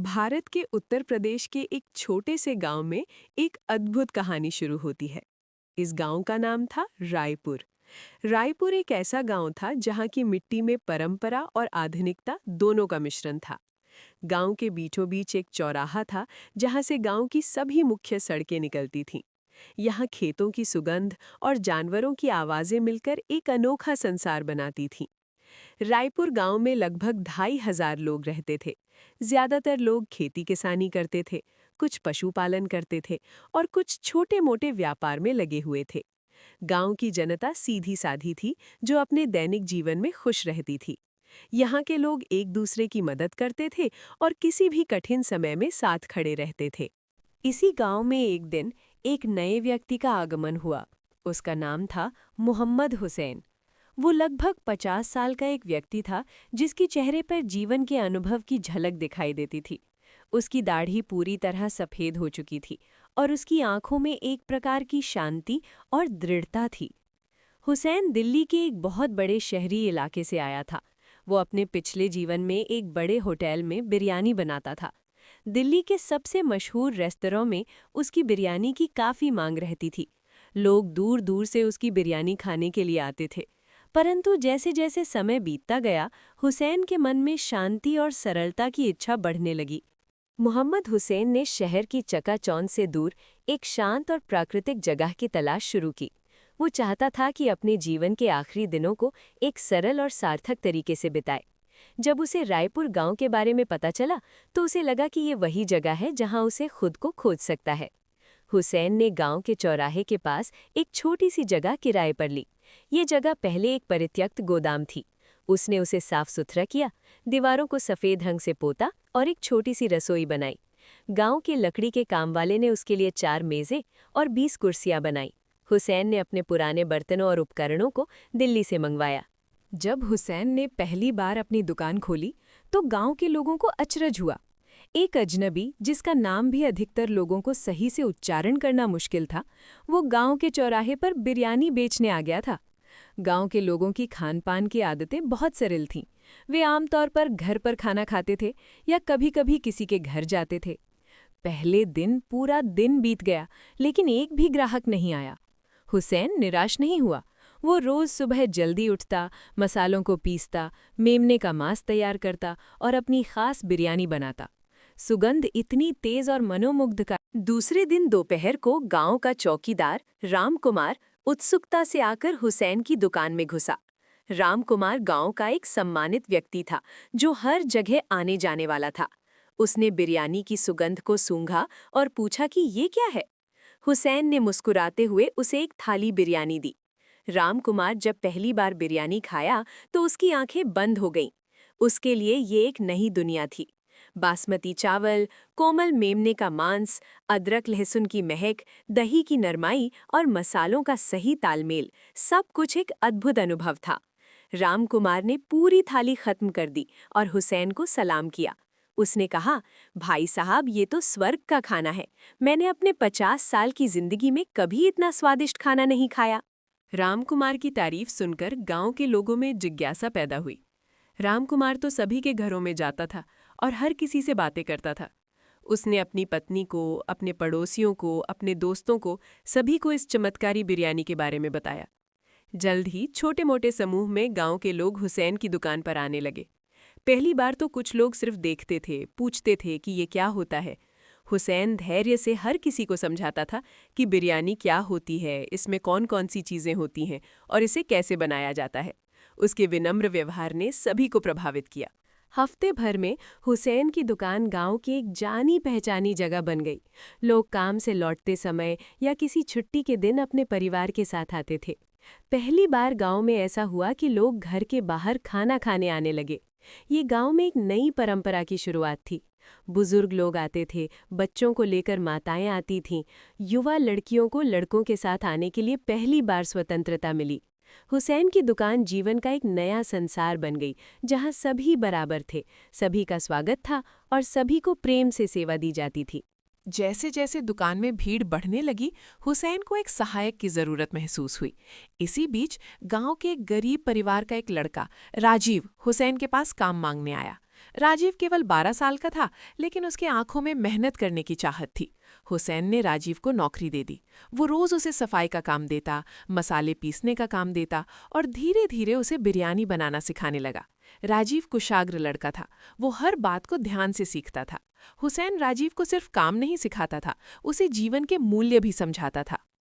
भारत के उत्तर प्रदेश के एक छोटे से गांव में एक अद्भुत कहानी शुरू होती है। इस गांव का नाम था रायपुर। रायपुर एक ऐसा गांव था जहां की मिट्टी में परंपरा और आधुनिकता दोनों का मिश्रण था। गांव के बीचों बीच एक चौराहा था जहां से गांव की सभी मुख्य सड़कें निकलती थीं। यहाँ खेतों की सुगंध और जानवरों की आवाजें मिलकर एक अनोखा संसार बनाती थीं। रायपुर गांव में लगभग 2,500 लोग रहते थे। ज्यादातर लोग खेती किसानी करते थे, कुछ पशुपालन करते थे और कुछ छोटे-मोटे व्यापार में लगे हुए थे। गांव की जनता सीधी साधी थी, जो अपने दैनिक जीवन में खुश रहती थी। यहाँ के लोग एक दूसरे की मदद करते थे और किसी भी कठिन समय में साथ खड़े रहते थे। इसी गांव में एक दिन एक नए व्यक्ति का आगमन हुआ। उसका नाम था मोहम्मद हुसैन। वो लगभग 50 साल का एक व्यक्ति था, जिसके चेहरे पर जीवन के अनुभव की झलक दिखाई देती थी। उसकी दाढ़ी पूरी तरह सफ़ेद हो चुकी थी और उसकी आंखों में एक प्रकार की शांति और दृढ़ता थी। हुसैन दिल्ली के एक बहुत बड़े शहरी इलाके से आया था। वो अपने पिछले जीवन में एक बड़े होटल में बिरयानी बनाता था। दिल्ली के सबसे मशहूर रेस्तरां में उसकी बिरयानी की काफ़ी मांग रहती थी। लोग दूर दूर से उसकी बिरयानी खाने के लिए आते थे। परंतु जैसे जैसे समय बीतता गया, हुसैन के मन में शांति और सरलता की इच्छा बढ़ने लगी। मोहम्मद हुसैन ने शहर की चकाचौंध से दूर एक शांत और प्राकृतिक जगह की तलाश शुरू की। वो चाहता था कि अपने जीवन के आखिरी दिनों को एक सरल और सार्थक तरीके से बिताए। जब उसे रायपुर गांव के बारे में पता चला, तो उसे लगा कि ये वही जगह है जहां उसे खुद को खोज सकता है। हुसैन ने गांव के चौराहे के पास एक छोटी सी जगह किराए पर ली। ये जगह पहले एक परित्यक्त गोदाम थी। उसने उसे साफ सुथरा किया, दीवारों को सफ़ेद रंग से पोता और एक छोटी सी रसोई बनाई। गांव के लकड़ी के काम वाले ने उसके लिए 4 मेज़ें और 20 कुर्सियां बनाई। हुसैन ने अपने पुराने बर्तनों और उपकरणों को दिल्ली से मंगवाया। जब हुसैन ने पहली बार अपनी दुकान खोली, तो गांव के लोगों को अचरज हुआ। एक अजनबी, जिसका नाम भी अधिकतर लोगों को सही से उच्चारण करना मुश्किल था, वो गांव के चौराहे पर बिरयानी बेचने आ गया था। गांव के लोगों की खान-पान की आदतें बहुत सरल थीं। वे आमतौर पर घर पर खाना खाते थे या कभी-कभी किसी के घर जाते थे। पहले दिन पूरा दिन बीत गया, लेकिन एक भी ग्राहक नहीं आया। हुसैन निराश नहीं हुआ। वो रोज सुबह जल्दी उठता, मसालों को पीसता, मेमने का मांस तैयार करता और अपनी खास बिरयानी बनाता। सुगंध इतनी तेज और मनोमुग्धकर। दूसरे दिन दोपहर को गांव का चौकीदार राम कुमार उत्सुकता से आकर हुसैन की दुकान में घुसा। राम कुमार गांव का एक सम्मानित व्यक्ति था, जो हर जगह आने जाने वाला था। उसने बिरयानी की सुगंध को सूंघा और पूछा कि ये क्या है। हुसैन ने मुस्कुराते हुए उसे एक थाली बिरयानी दी। राम कुमार जब पहली बार बिरयानी खाया, तो उसकी आंखें बंद हो गईं। उसके लिए ये एक नई दुनिया थी। बासमती चावल, कोमल मेमने का मांस, अदरक लहसुन की महक, दही की नरमाई और मसालों का सही तालमेल, सब कुछ एक अद्भुत अनुभव था। राम कुमार ने पूरी थाली खत्म कर दी और हुसैन को सलाम किया। उसने कहा, भाई साहब, ये तो स्वर्ग का खाना है। मैंने अपने 50 साल की जिंदगी में कभी इतना स्वादिष्ट खाना नहीं खाया। रामकुमार की तारीफ सुनकर गांव के लोगों में जिज्ञासा पैदा हुई। रामकुमार तो सभी के घरों में जाता था और हर किसी से बातें करता था। उसने अपनी पत्नी को, अपने पड़ोसियों को, अपने दोस्तों को, सभी को इस चमत्कारी बिरयानी के बारे में बताया। जल्द ही छोटे-मोटे समूह में गांव के लोग हुसैन की दुकान पर आने लगे। पहली बार तो कुछ लोग सिर्फ देखते थे, पूछते थे कि ये क्या होता है। हुसैन धैर्य से हर किसी को समझाता था कि बिरयानी क्या होती है, इसमें कौन-कौन सी चीज़ें होती हैं और इसे कैसे बनाया जाता है। उसके विनम्र व्यवहार ने सभी को प्रभावित किया। हफ्ते भर में हुसैन की दुकान गांव की एक जानी-पहचानी जगह बन गई। लोग काम से लौटते समय या किसी छुट्टी के दिन अपने परिवार के साथ आते थे। पहली बार गांव में ऐसा हुआ कि लोग घर के बाहर खाना खाने आने लगे। ये गांव में एक नई परंपरा की शुरुआत थी। बुजुर्ग लोग आते थे, बच्चों को लेकर माताएं आती थीं, युवा लड़कियों को लड़कों के साथ आने के लिए पहली बार स्वतंत्रता मिली। हुसैन की दुकान जीवन का एक नया संसार बन गई, जहां सभी बराबर थे, सभी का स्वागत था और सभी को प्रेम से सेवा दी जाती थी। जैसे जैसे दुकान में भीड़ बढ़ने लगी, हुसैन को एक सहायक की जरूरत महसूस हुई। इसी बीच गांव के एक गरीब परिवार का एक लड़का राजीव हुसैन के पास काम मांगने आया। राजीव केवल 12 साल का था, लेकिन उसकी आंखों में मेहनत करने की चाहत थी। हुसैन ने राजीव को नौकरी दे दी। वो रोज उसे सफाई का काम देता, मसाले पीसने का काम देता और धीरे धीरे उसे बिरयानी बनाना सिखाने लगा। राजीव कुशाग्र लड़का था। वो हर बात को ध्यान से सीखता था। हुसैन राजीव को सिर्फ काम नहीं सिखाता था, उसे जीवन के मूल्य भी समझाता था।